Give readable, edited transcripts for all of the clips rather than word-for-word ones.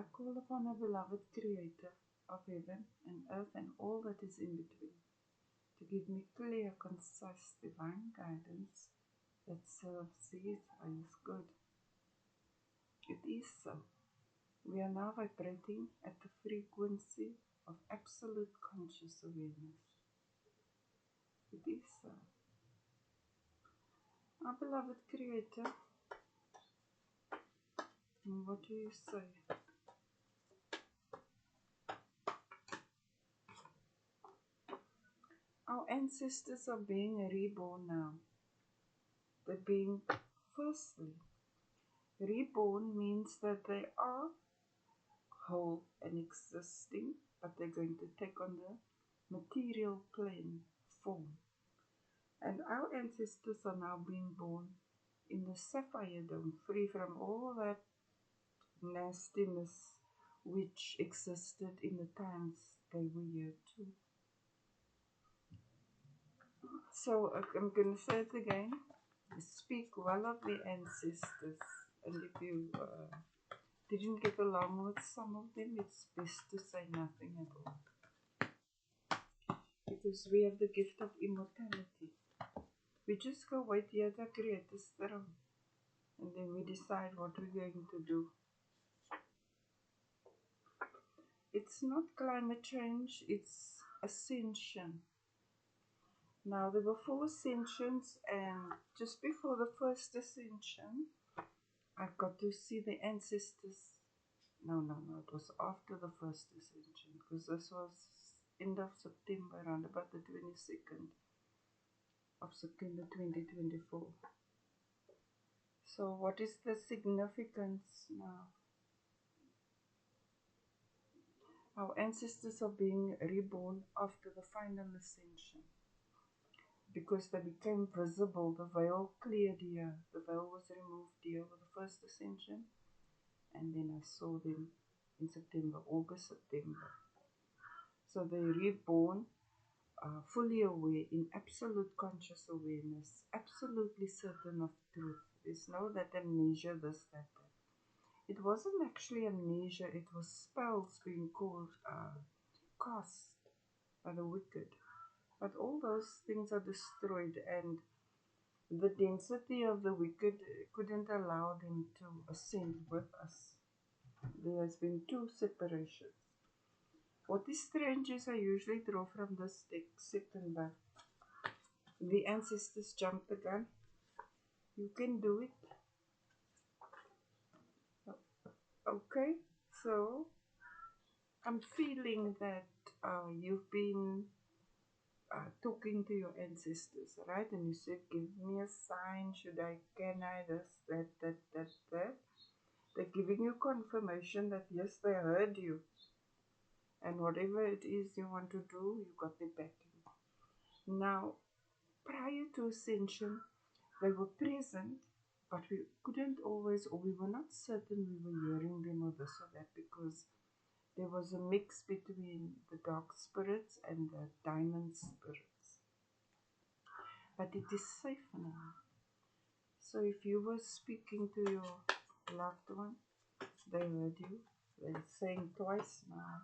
I call upon our beloved Creator of heaven and earth and all that is in between to give me clear, concise, divine guidance that serves His highest good. It is so. We are now vibrating at the frequency of absolute conscious awareness. It is so. Our beloved Creator, what do you say? Our ancestors are being reborn now. They're being, firstly, reborn means that they are whole and existing, but they're going to take on the material plane form. And our ancestors are now being born in the sapphire dome, free from all that nastiness which existed in the times they were here too. So I'm going to say it again. Speak well of the ancestors, and if you didn't get along with some of them, it's best to say nothing at all. Because we have the gift of immortality. We just go wait here at the Creator's throne, and then we decide what we're going to do. It's not climate change, it's ascension. Now, there were 4 ascensions, and just before the first ascension, I got to see the ancestors. No, it was after the first ascension, because this was end of September, around about the 22nd of September 2024. So what is the significance now? Our ancestors are being reborn after the final ascension, because they became visible. The veil cleared here. The veil was removed here with the first ascension, and then I saw them in September, August, September. So they reborn, fully aware, in absolute conscious awareness, absolutely certain of truth. There's no that amnesia, this, that. It wasn't actually amnesia, it was spells being cast by the wicked. But all those things are destroyed, and the density of the wicked couldn't allow them to ascend with us. There has been 2 separations. What is strange is I usually draw from this text, September. The ancestors jumped the gun. You can do it. Okay, so I'm feeling that you've been talking to your ancestors, right? And you said, give me a sign, can I, this, that. They're giving you confirmation that yes, they heard you. And whatever it is you want to do, you got the backing. Now, prior to ascension, they were present, but we couldn't always, or we were not certain we were hearing them or this or that, because there was a mix between the dark spirits and the diamond spirits. But it is safe now. So if you were speaking to your loved one, they heard you. They're saying twice now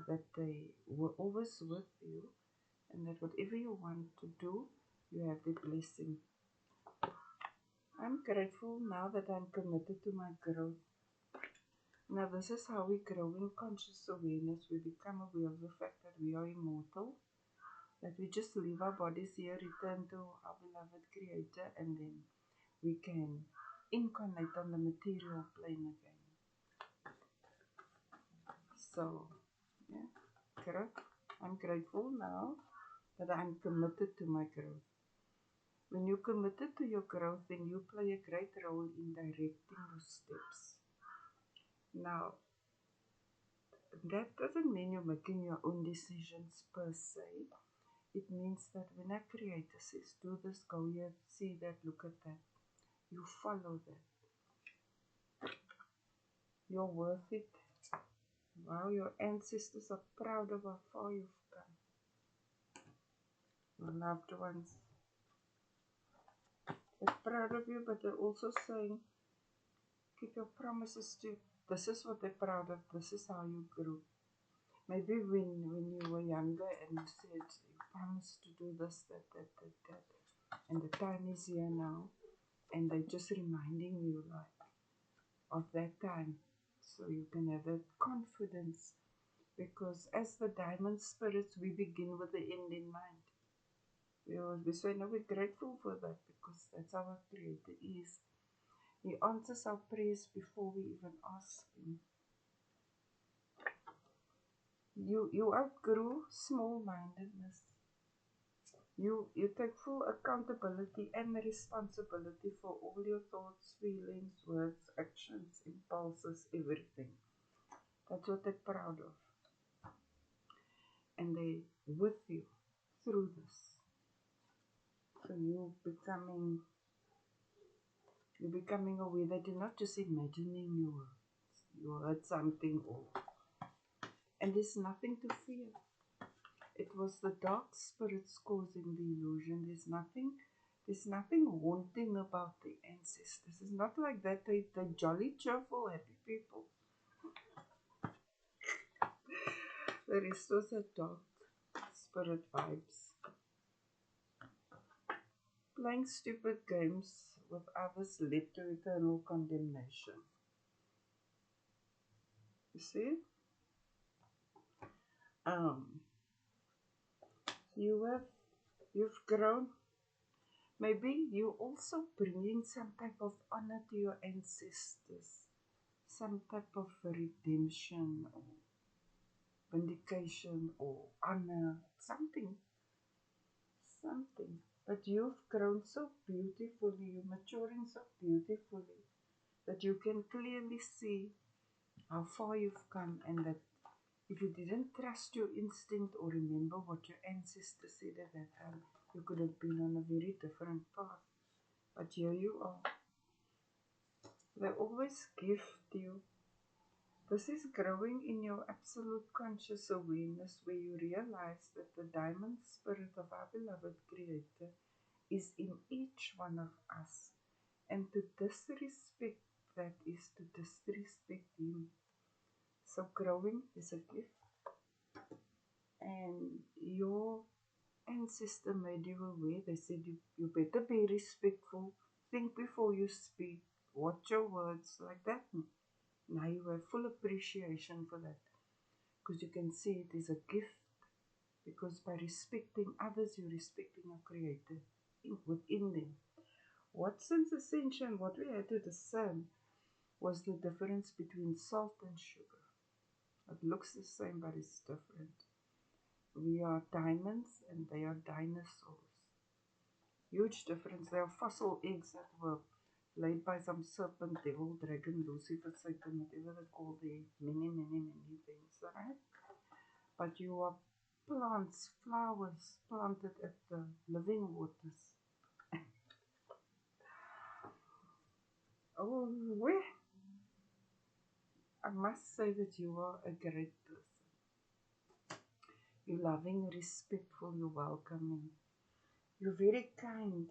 that they were always with you, and that whatever you want to do, you have the blessing. I'm grateful now that I'm committed to my growth. Now this is how we grow in conscious awareness. We become aware of the fact that we are immortal, that we just leave our bodies here, return to our beloved Creator, and then we can incarnate on the material plane again. So, yeah, growth. I'm grateful now that I'm committed to my growth. When you're committed to your growth, then you play a great role in directing your steps. Now, that doesn't mean you're making your own decisions per se. It means that when a Creator says, do this, go here, see that, look at that, you follow that. You're worth it. Wow, your ancestors are proud of how far you've come. Your loved ones, they're proud of you, but they're also saying, keep your promises to This is what they're proud of. This is how you grew. Maybe when you were younger and you said you promised to do this, that, and the time is here now, and they're just reminding you like of that time, so you can have that confidence. Because as the diamond spirits, we begin with the end in mind. We say, no, we're grateful for that because that's how our Creator is. He answers our prayers before we even ask Him. You outgrew small-mindedness. You take full accountability and responsibility for all your thoughts, feelings, words, actions, impulses, everything. That's what they're proud of. And they're with you through this. So you're becoming aware that you're not just imagining you heard something, or and there's nothing to fear. It was the dark spirits causing the illusion. There's nothing haunting about the ancestors. It's not like that. They're jolly, cheerful, happy people. There is also dark spirit vibes. Playing stupid games with others led to eternal condemnation. You see? Um, you've grown. Maybe you're also bringing some type of honor to your ancestors, some type of redemption or vindication or honor, something. But you've grown so beautifully, you're maturing so beautifully that you can clearly see how far you've come, and that if you didn't trust your instinct or remember what your ancestors said at that time, you could have been on a very different path. But here you are. They always gift you. This is growing in your absolute conscious awareness, where you realize that the diamond spirit of our beloved Creator is in each one of us. And to disrespect that is to disrespect Him. So growing is a gift. And your ancestor made you aware. They said you better be respectful. Think before you speak. Watch your words, like that. Now you have full appreciation for that. Because you can see it is a gift. Because by respecting others, you're respecting your Creator within them. What since ascension, what we had to discern was the difference between salt and sugar. It looks the same, but it's different. We are diamonds and they are dinosaurs. Huge difference. They are fossil eggs that were laid by some serpent, devil, dragon, Lucifer, Satan, whatever they call the many, many, many things, right? But you are plants, flowers planted at the living waters. Oh, where? I must say that you are a great person. You're loving, respectful, you're welcoming. You're very kind.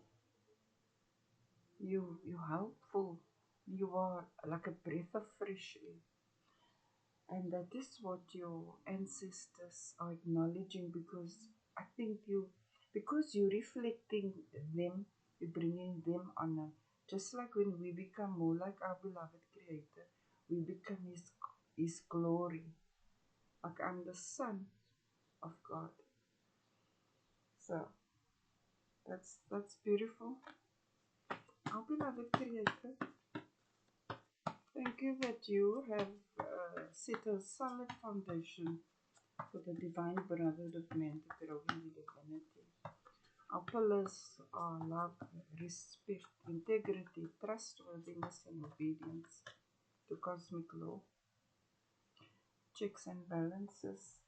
You're helpful. You are like a breath of fresh air. And that is what your ancestors are acknowledging, because I think because you're reflecting them, you're bringing them honor. Just like when we become more like our beloved Creator, we become His glory. Like I'm the Son of God. So that's beautiful. Our beloved Creator, thank you that you have set a solid foundation for the divine brotherhood of man to grow in the divinity. Our pillars are love, respect, integrity, trustworthiness, and obedience to cosmic law. Checks and balances.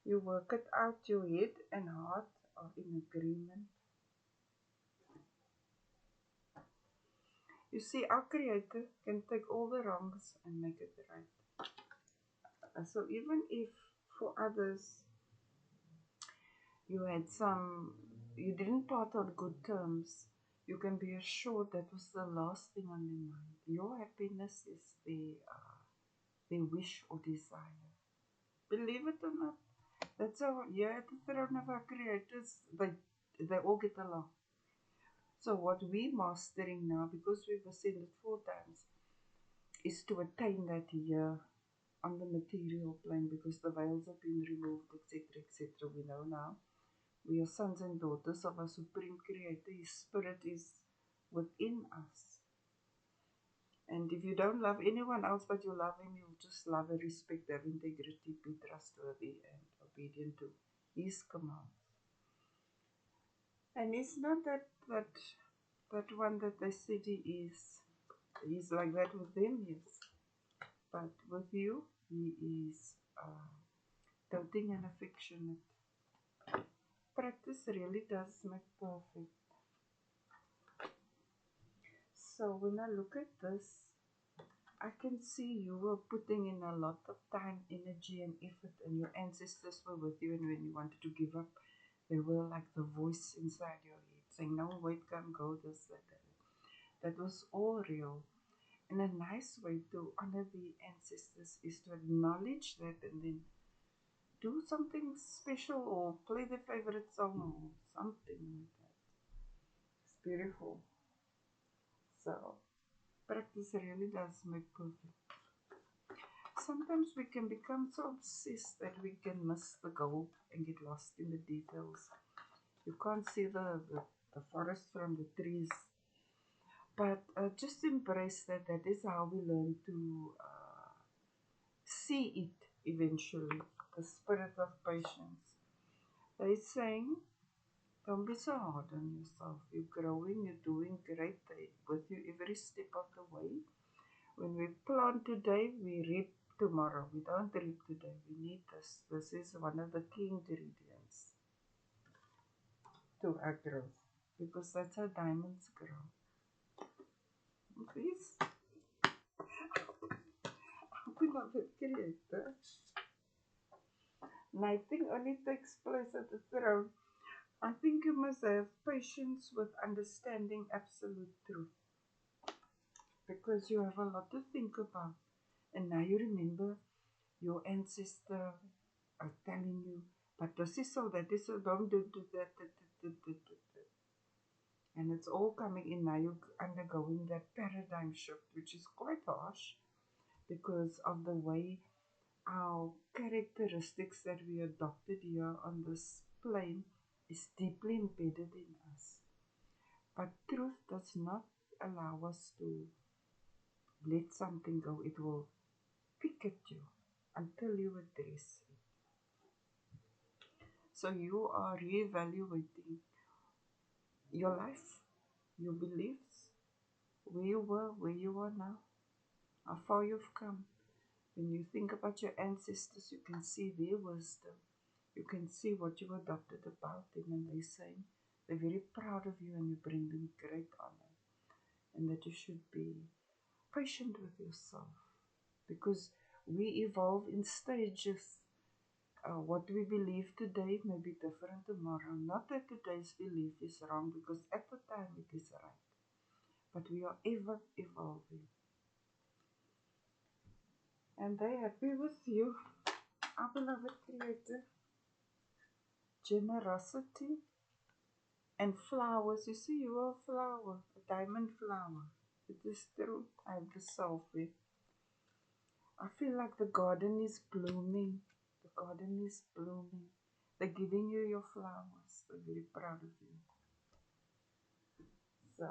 You work it out, your head and heart are in agreement. You see, our Creator can take all the wrongs and make it right. So even if for others you didn't part on good terms, you can be assured that was the last thing on their mind. Your happiness is their wish or desire. Believe it or not, that's how, yeah, at the throne of our creators, they all get along. So what we mastering now, because we've ascended 4 times, is to attain that here on the material plane, because the veils have been removed, etc., etc. We know now. We are sons and daughters of our Supreme Creator. His Spirit is within us. And if you don't love anyone else but you love Him, you'll just love and respect, have integrity, be trustworthy, and obedient to His commands. And it's not that one that they said he is. He's like that with them, yes. But with you, He is doting and affectionate. Practice really does make perfect. So when I look at this, I can see you were putting in a lot of time, energy, and effort, and your ancestors were with you. And when you wanted to give up, they were like the voice inside your head saying, "No, wait, come, go, this, that, that." That was all real. And a nice way to honor the ancestors is to acknowledge that and then do something special or play their favorite song or something like that. It's beautiful. So, practice really does make perfect. Sometimes we can become so obsessed that we can miss the goal and get lost in the details. You can't see the forest from the trees. But just embrace that. That is how we learn to see it eventually. The spirit of patience. They're saying, don't be so hard on yourself. You're growing, you're doing great with you every step of the way. When we plant today, we reap tomorrow. We don't reap today. We need this. This is one of the key ingredients to our growth, because that's how diamonds grow. Please, beloved Creator, nothing only takes place at the throne. I think you must have patience with understanding absolute truth, because you have a lot to think about. And now you remember your ancestor are telling you, but this is so, that is so, don't do that, that. And it's all coming in now. You're undergoing that paradigm shift, which is quite harsh because of the way our characteristics that we adopted here on this plane is deeply embedded in us. But truth does not allow us to let something go. It will pick at you until you address it. So you are reevaluating your life, your beliefs, where you were, where you are now, how far you've come. When you think about your ancestors, you can see their wisdom. You can see what you adopted about them, and they're saying they're very proud of you and you bring them great honor. And that you should be patient with yourself, because we evolve in stages. What we believe today may be different tomorrow. Not that today's belief is wrong, because at the time it is right. But we are ever evolving. And they're happy with you, our beloved Creator. Generosity and flowers. You see, you are a flower, a diamond flower. It is true. I have the selfie. I feel like the garden is blooming. The garden is blooming. They're giving you your flowers. They're very proud of you. So,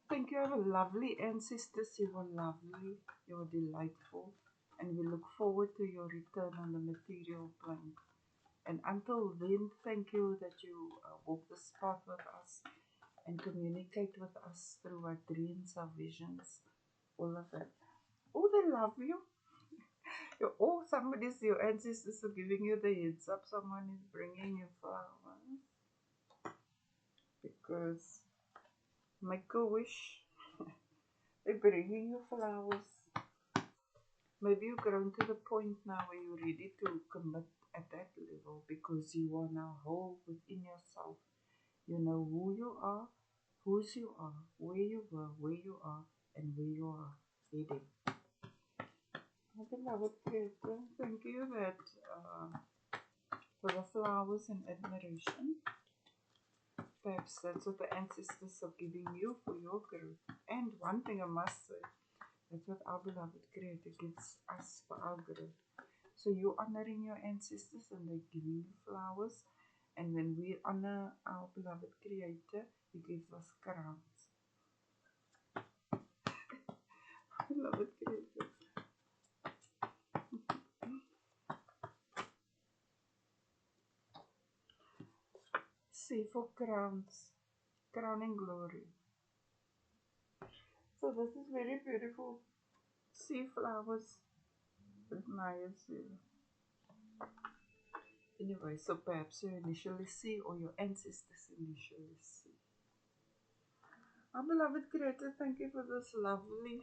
thank you. Have a lovely ancestors. You were lovely. You were delightful. And we look forward to your return on the material plane. And until then, thank you that you walk this path with us and communicate with us through our dreams, our visions, all of that. Oh, they love you. Oh, somebody's, your ancestors are giving you the heads up. Someone is bringing you flowers. Because make a wish. They're bringing you flowers. Maybe you've grown to the point now where you're ready to commit at that level, because you are now whole within yourself You know who you are, whose you are, where you were, where you are, and where you are heading. My beloved Creator, thank you that for the flowers and admiration. Perhaps that's what the ancestors are giving you for your growth. And one thing I must say, that's what our beloved Creator gives us for our growth. So you're honoring your ancestors and they're giving you flowers. And when we honor our beloved Creator, He gives us crowns. Beloved Creator. See for crowns, crowning glory. So this is very beautiful. Sea flowers with Maya's seal. Anyway, so perhaps you initially see or your ancestors initially see. Our beloved Creator, thank you for this lovely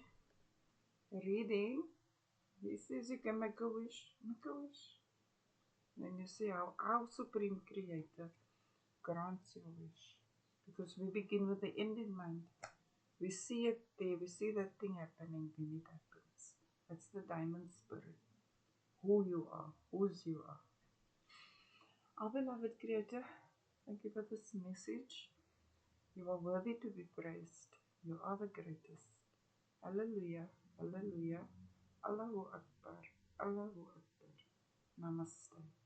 reading. He says you can make a wish. Make a wish. Then you see how our Supreme Creator grants your wish. Because we begin with the end in mind. We see it there, we see that thing happening, then it happens. That's the diamond spirit. Who you are, whose you are. Our beloved Creator, thank you for this message. You are worthy to be praised. You are the greatest. Hallelujah, hallelujah, Allahu Akbar, Allahu Akbar. Namaste.